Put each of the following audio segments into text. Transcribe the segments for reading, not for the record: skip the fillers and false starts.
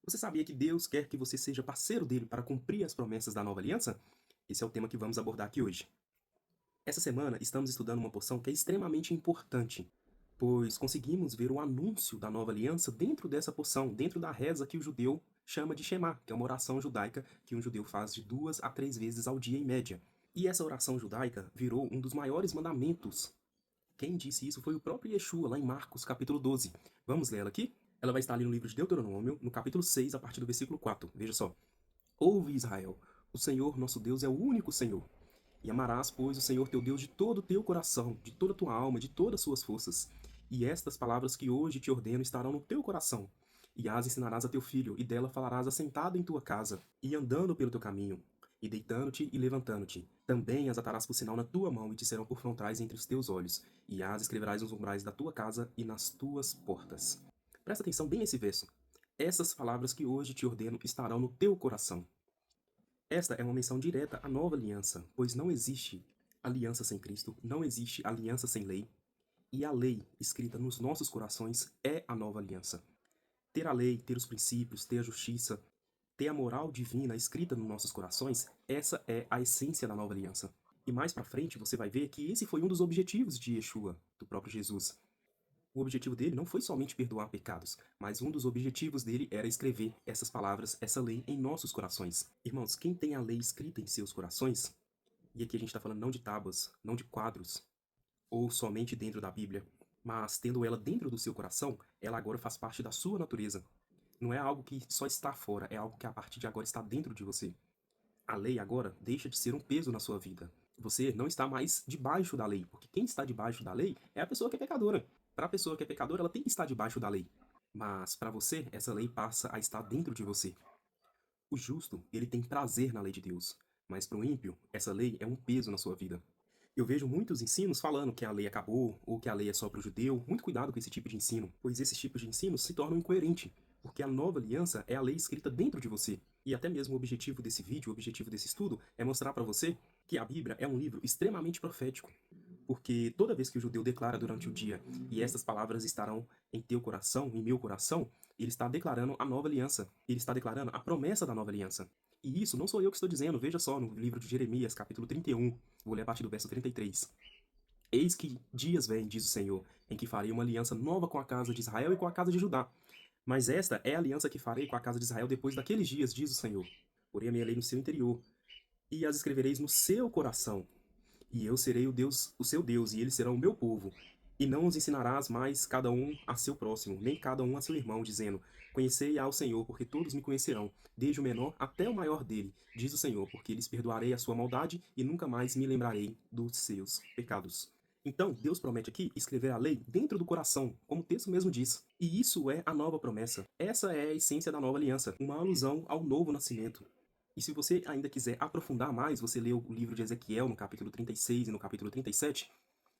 Você sabia que Deus quer que você seja parceiro dele para cumprir as promessas da nova aliança? Esse é o tema que vamos abordar aqui hoje. Essa semana estamos estudando uma porção que é extremamente importante, pois conseguimos ver o anúncio da nova aliança dentro dessa porção, dentro da reza que o judeu chama de Shema, que é uma oração judaica que um judeu faz de 2 a 3 vezes ao dia em média. E essa oração judaica virou um dos maiores mandamentos. Quem disse isso foi o próprio Yeshua, lá em Marcos, capítulo 12. Vamos ler ela aqui? Ela vai estar ali no livro de Deuteronômio, no capítulo 6, a partir do versículo 4. Veja só. Ouve, Israel, o Senhor nosso Deus é o único Senhor. E amarás, pois, o Senhor teu Deus de todo o teu coração, de toda a tua alma, de todas as suas forças. E estas palavras que hoje te ordeno estarão no teu coração. E as ensinarás a teu filho, e dela falarás assentado em tua casa, e andando pelo teu caminho, e deitando-te e levantando-te. Também as atarás por sinal na tua mão, e te serão por frontais entre os teus olhos, e as escreverás nos umbrais da tua casa e nas tuas portas. Presta atenção bem nesse verso. Essas palavras que hoje te ordeno estarão no teu coração. Esta é uma menção direta à nova aliança, pois não existe aliança sem Cristo, não existe aliança sem lei, e a lei escrita nos nossos corações é a nova aliança. Ter a lei, ter os princípios, ter a justiça, ter a moral divina escrita nos nossos corações, essa é a essência da nova aliança. E mais para frente você vai ver que esse foi um dos objetivos de Yeshua, do próprio Jesus. O objetivo dele não foi somente perdoar pecados, mas um dos objetivos dele era escrever essas palavras, essa lei em nossos corações. Irmãos, quem tem a lei escrita em seus corações, e aqui a gente está falando não de tábuas, não de quadros, ou somente dentro da Bíblia, mas tendo ela dentro do seu coração, ela agora faz parte da sua natureza. Não é algo que só está fora, é algo que a partir de agora está dentro de você. A lei agora deixa de ser um peso na sua vida. Você não está mais debaixo da lei, porque quem está debaixo da lei é a pessoa que é pecadora. Para a pessoa que é pecadora, ela tem que estar debaixo da lei. Mas para você, essa lei passa a estar dentro de você. O justo, ele tem prazer na lei de Deus, mas para o ímpio, essa lei é um peso na sua vida. Eu vejo muitos ensinos falando que a lei acabou ou que a lei é só para o judeu. Muito cuidado com esse tipo de ensino, pois esses tipos de ensino se tornam incoerentes, porque a nova aliança é a lei escrita dentro de você. E até mesmo o objetivo desse vídeo, o objetivo desse estudo, é mostrar para você que a Bíblia é um livro extremamente profético, porque toda vez que o judeu declara durante o dia, e estas palavras estarão em teu coração, em meu coração, ele está declarando a nova aliança. Ele está declarando a promessa da nova aliança. E isso não sou eu que estou dizendo, veja só no livro de Jeremias, capítulo 31, vou ler a partir do verso 33. Eis que dias vêm, diz o Senhor, em que farei uma aliança nova com a casa de Israel e com a casa de Judá. Mas esta é a aliança que farei com a casa de Israel depois daqueles dias, diz o Senhor. Porém a minha lei no seu interior, e as escrevereis no seu coração. E eu serei o Deus, o seu Deus, e eles serão o meu povo. E não os ensinarás mais cada um a seu próximo, nem cada um a seu irmão, dizendo: Conhecei ao Senhor, porque todos me conhecerão, desde o menor até o maior dele, diz o Senhor, porque lhes perdoarei a sua maldade e nunca mais me lembrarei dos seus pecados. Então, Deus promete aqui escrever a lei dentro do coração, como o texto mesmo diz. E isso é a nova promessa. Essa é a essência da nova aliança, uma alusão ao novo nascimento. E se você ainda quiser aprofundar mais, você lê o livro de Ezequiel no capítulo 36 e no capítulo 37,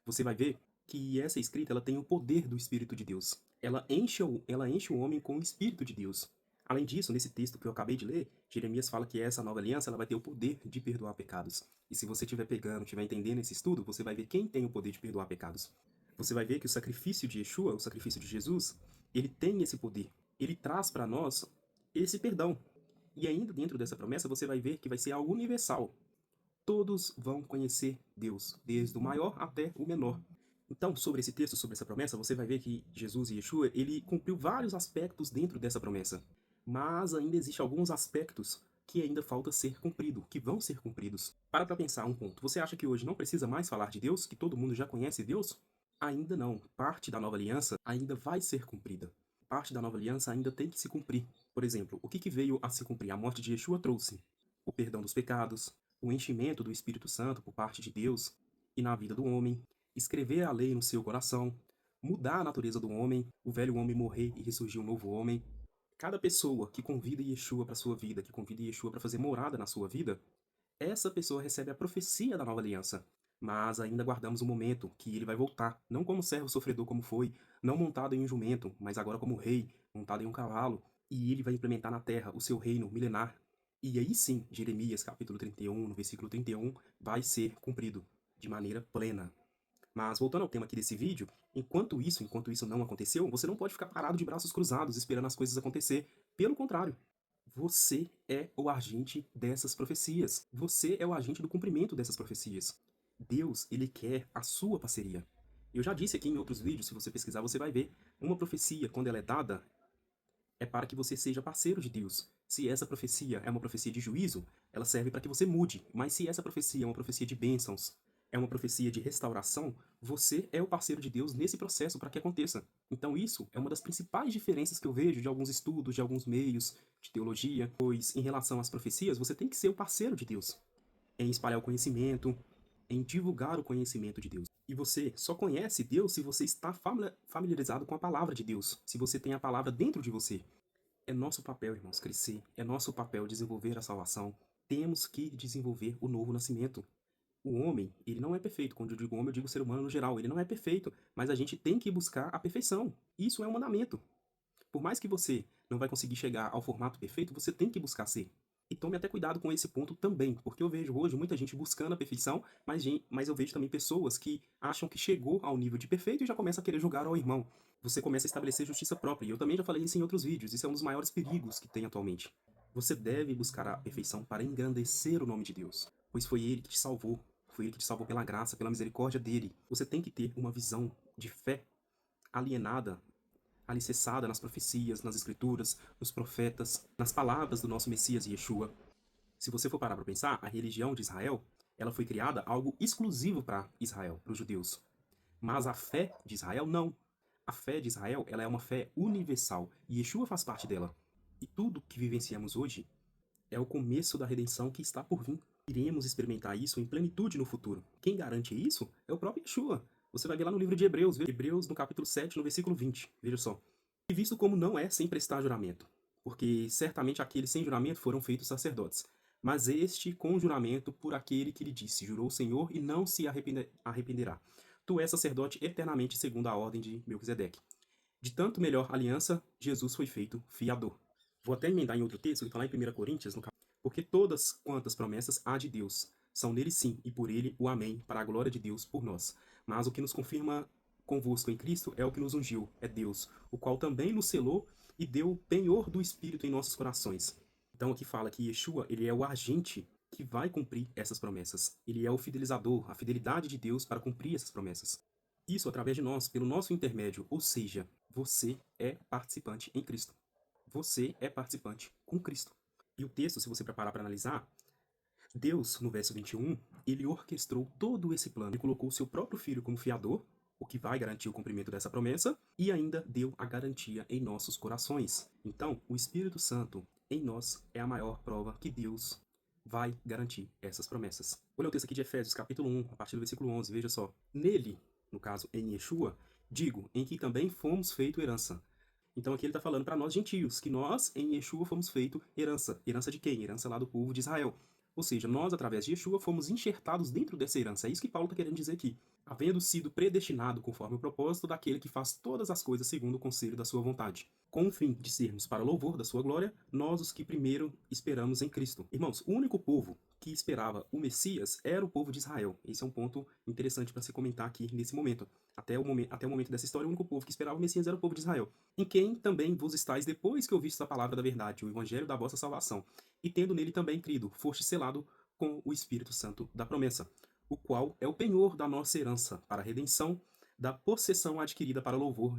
você vai ver que essa escrita ela tem o poder do Espírito de Deus. Ela enche o homem com o Espírito de Deus. Além disso, nesse texto que eu acabei de ler, Jeremias fala que essa nova aliança ela vai ter o poder de perdoar pecados. E se você estiver pegando, estiver entendendo esse estudo, você vai ver quem tem o poder de perdoar pecados. Você vai ver que o sacrifício de Yeshua, o sacrifício de Jesus, ele tem esse poder. Ele traz para nós esse perdão. E ainda dentro dessa promessa, você vai ver que vai ser algo universal. Todos vão conhecer Deus, desde o maior até o menor. Então, sobre esse texto, sobre essa promessa, você vai ver que Jesus e Yeshua, ele cumpriu vários aspectos dentro dessa promessa. Mas ainda existem alguns aspectos que ainda falta ser cumprido, que vão ser cumpridos. Para pensar um ponto. Você acha que hoje não precisa mais falar de Deus, que todo mundo já conhece Deus? Ainda não. Parte da nova aliança ainda vai ser cumprida. Parte da nova aliança ainda tem que se cumprir. Por exemplo, o que veio a se cumprir? A morte de Yeshua trouxe o perdão dos pecados, o enchimento do Espírito Santo por parte de Deus e na vida do homem, escrever a lei no seu coração, mudar a natureza do homem, o velho homem morrer e ressurgir um novo homem. Cada pessoa que convida Yeshua para sua vida, que convida Yeshua para fazer morada na sua vida, essa pessoa recebe a profecia da nova aliança. Mas ainda guardamos o momento que ele vai voltar, não como servo sofredor como foi, não montado em um jumento, mas agora como rei, montado em um cavalo, e ele vai implementar na terra o seu reino milenar. E aí sim, Jeremias capítulo 31, no versículo 31, vai ser cumprido de maneira plena. Mas voltando ao tema aqui desse vídeo, enquanto isso não aconteceu, você não pode ficar parado de braços cruzados esperando as coisas acontecer. Pelo contrário, você é o agente dessas profecias. Você é o agente do cumprimento dessas profecias. Deus, ele quer a sua parceria. Eu já disse aqui em outros vídeos, se você pesquisar, você vai ver. Uma profecia, quando ela é dada, é para que você seja parceiro de Deus. Se essa profecia é uma profecia de juízo, ela serve para que você mude. Mas se essa profecia é uma profecia de bênçãos, é uma profecia de restauração, você é o parceiro de Deus nesse processo para que aconteça. Então isso é uma das principais diferenças que eu vejo de alguns estudos, de alguns meios de teologia, pois em relação às profecias, você tem que ser o parceiro de Deus em espalhar o conhecimento, em divulgar o conhecimento de Deus. E você só conhece Deus se você está familiarizado com a palavra de Deus, se você tem a palavra dentro de você. É nosso papel, irmãos, crescer. É nosso papel desenvolver a salvação. Temos que desenvolver o novo nascimento. O homem, ele não é perfeito. Quando eu digo homem, eu digo ser humano no geral. Ele não é perfeito, mas a gente tem que buscar a perfeição. Isso é um mandamento. Por mais que você não vai conseguir chegar ao formato perfeito, você tem que buscar ser. E tome até cuidado com esse ponto também, porque eu vejo hoje muita gente buscando a perfeição, mas eu vejo também pessoas que acham que chegou ao nível de perfeito e já começa a querer julgar ao irmão. Você começa a estabelecer justiça própria, e eu também já falei isso em outros vídeos, isso é um dos maiores perigos que tem atualmente. Você deve buscar a perfeição para engrandecer o nome de Deus, pois foi Ele que te salvou, foi Ele que te salvou pela graça, pela misericórdia dele. Você tem que ter uma visão de fé alienada, alicerçada nas profecias, nas escrituras, nos profetas, nas palavras do nosso Messias Yeshua. Se você for parar para pensar, a religião de Israel, ela foi criada algo exclusivo para Israel, para os judeus. Mas a fé de Israel não. A fé de Israel, ela é uma fé universal e Yeshua faz parte dela. E tudo que vivenciamos hoje é o começo da redenção que está por vir. Iremos experimentar isso em plenitude no futuro. Quem garante isso é o próprio Yeshua. Você vai ver lá no livro de Hebreus, Hebreus no capítulo 7, no versículo 20. Veja só. E visto como não é sem prestar juramento, porque certamente aqueles sem juramento foram feitos sacerdotes, mas este com juramento por aquele que lhe disse, jurou o Senhor e não se arrependerá. Tu és sacerdote eternamente segundo a ordem de Melquisedeque. De tanto melhor aliança, Jesus foi feito fiador. Vou até emendar em outro texto, que está lá em 1 Coríntios, no capítulo, porque todas quantas promessas há de Deus são nele sim, e por ele o amém, para a glória de Deus por nós. Mas o que nos confirma convosco em Cristo é o que nos ungiu, é Deus, o qual também nos selou e deu o penhor do Espírito em nossos corações. Então aqui fala que Yeshua, ele é o agente que vai cumprir essas promessas. Ele é o fidelizador, a fidelidade de Deus para cumprir essas promessas. Isso através de nós, pelo nosso intermédio, ou seja, você é participante em Cristo. Você é participante com Cristo. E o texto, se você preparar para analisar, Deus, no verso 21, ele orquestrou todo esse plano. Ele colocou o seu próprio filho como fiador, o que vai garantir o cumprimento dessa promessa, e ainda deu a garantia em nossos corações. Então, o Espírito Santo em nós é a maior prova que Deus vai garantir essas promessas. Olha o texto aqui de Efésios, capítulo 1, a partir do versículo 11, veja só. Nele, no caso em Yeshua, digo, em que também fomos feito herança. Então aqui ele está falando para nós gentios, que nós em Yeshua fomos feito herança. Herança de quem? Herança lá do povo de Israel. Ou seja, nós através de Yeshua fomos enxertados dentro dessa herança. É isso que Paulo está querendo dizer aqui. Havendo sido predestinado conforme o propósito daquele que faz todas as coisas segundo o conselho da sua vontade. Com o fim de sermos para louvor da sua glória, nós os que primeiro esperamos em Cristo. Irmãos, o único povo que esperava o Messias era o povo de Israel. Esse é um ponto interessante para se comentar aqui nesse momento. Até o momento dessa história, o único povo que esperava o Messias era o povo de Israel. Em quem também vos estáis depois que ouvistes a palavra da verdade, o evangelho da vossa salvação, e tendo nele também crido, foste selado com o Espírito Santo da promessa, o qual é o penhor da nossa herança para a redenção da possessão adquirida para louvor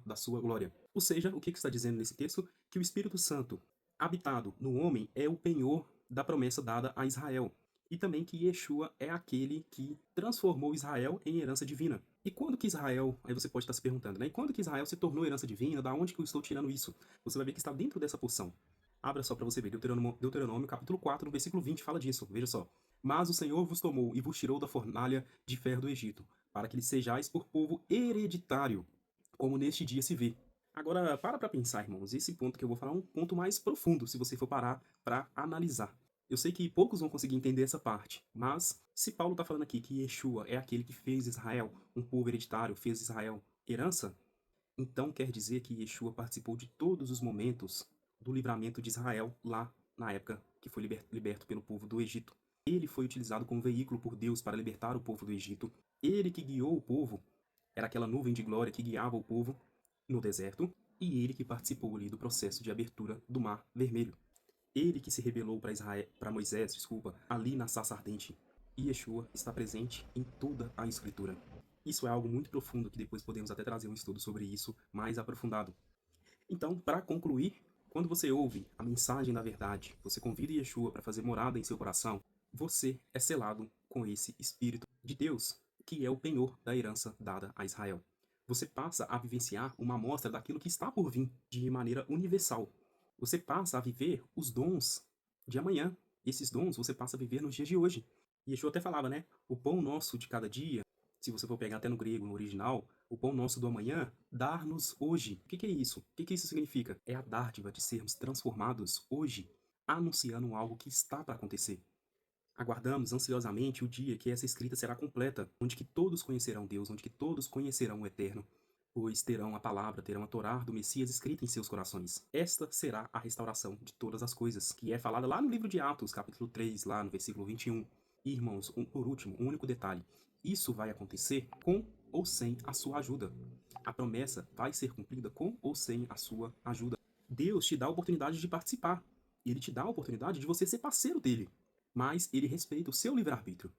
da sua glória. Ou seja, o que está dizendo nesse texto? Que o Espírito Santo, habitado no homem, é o penhor da promessa dada a Israel. E também que Yeshua é aquele que transformou Israel em herança divina. E quando que Israel, aí você pode estar se perguntando, né? E quando que Israel se tornou herança divina? Da onde que eu estou tirando isso? Você vai ver que está dentro dessa porção. Abra só para você ver, Deuteronômio capítulo 4, no versículo 20, fala disso. Veja só. Mas o Senhor vos tomou e vos tirou da fornalha de ferro do Egito, para que lhe sejais por povo hereditário, como neste dia se vê. Agora, para pensar, irmãos, esse ponto que eu vou falar é um ponto mais profundo, se você for parar para analisar. Eu sei que poucos vão conseguir entender essa parte, mas se Paulo está falando aqui que Yeshua é aquele que fez Israel um povo hereditário, fez Israel herança, então quer dizer que Yeshua participou de todos os momentos do livramento de Israel lá na época que foi liberto pelo povo do Egito. Ele foi utilizado como veículo por Deus para libertar o povo do Egito. Ele que guiou o povo, era aquela nuvem de glória que guiava o povo no deserto, e ele que participou ali do processo de abertura do Mar Vermelho. Ele que se revelou para Moisés, ali na sarça ardente. E Yeshua está presente em toda a Escritura. Isso é algo muito profundo que depois podemos até trazer um estudo sobre isso mais aprofundado. Então, para concluir, quando você ouve a mensagem da verdade, você convida Yeshua para fazer morada em seu coração, você é selado com esse Espírito de Deus, que é o penhor da herança dada a Israel. Você passa a vivenciar uma amostra daquilo que está por vir de maneira universal. Você passa a viver os dons de amanhã. Esses dons você passa a viver nos dias de hoje. E Yeshua até falava, né? O pão nosso de cada dia, se você for pegar até no grego, no original, o pão nosso do amanhã, dar-nos hoje. O que é isso? O que isso significa? É a dádiva de sermos transformados hoje, anunciando algo que está para acontecer. Aguardamos ansiosamente o dia que essa escrita será completa, onde que todos conhecerão Deus, onde que todos conhecerão o Eterno, pois terão a palavra, terão a Torá do Messias escrita em seus corações. Esta será a restauração de todas as coisas, que é falada lá no livro de Atos, capítulo 3, lá no versículo 21. E, irmãos, por último, um único detalhe. Isso vai acontecer com ou sem a sua ajuda. A promessa vai ser cumprida com ou sem a sua ajuda. Deus te dá a oportunidade de participar. Ele te dá a oportunidade de você ser parceiro dele. Mas ele respeita o seu livre-arbítrio.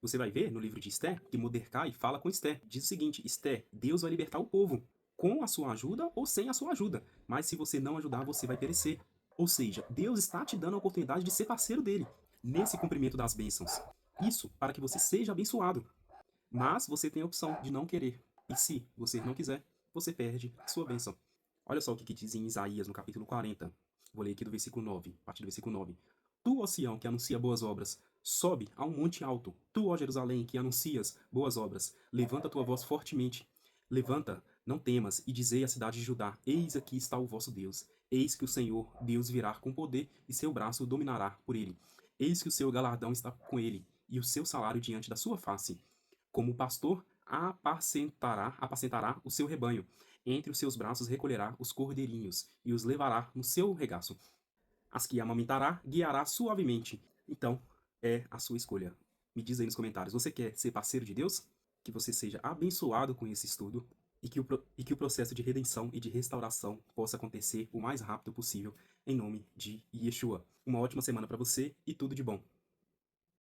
Você vai ver no livro de Esther que Mordecai fala com Esther. Diz o seguinte: Esther, Deus vai libertar o povo, com a sua ajuda ou sem a sua ajuda. Mas se você não ajudar, você vai perecer. Ou seja, Deus está te dando a oportunidade de ser parceiro dele, nesse cumprimento das bênçãos. Isso para que você seja abençoado. Mas você tem a opção de não querer. E se você não quiser, você perde a sua bênção. Olha só o que diz em Isaías, no capítulo 40. Vou ler aqui do versículo 9, a partir do versículo 9. Tu, ó Sião, que anuncia boas obras, sobe a um monte alto. Tu, ó Jerusalém, que anuncias boas obras, levanta tua voz fortemente. Levanta, não temas, e dizei à cidade de Judá: Eis aqui está o vosso Deus. Eis que o Senhor, Deus, virá com poder, e seu braço dominará por ele. Eis que o seu galardão está com ele, e o seu salário diante da sua face. Como pastor, apacentará o seu rebanho. Entre os seus braços recolherá os cordeirinhos, e os levará no seu regaço. As que amamentará, guiará suavemente. Então, é a sua escolha. Me diz aí nos comentários, você quer ser parceiro de Deus? Que você seja abençoado com esse estudo e que o processo de redenção e de restauração possa acontecer o mais rápido possível, em nome de Yeshua. Uma ótima semana para você e tudo de bom.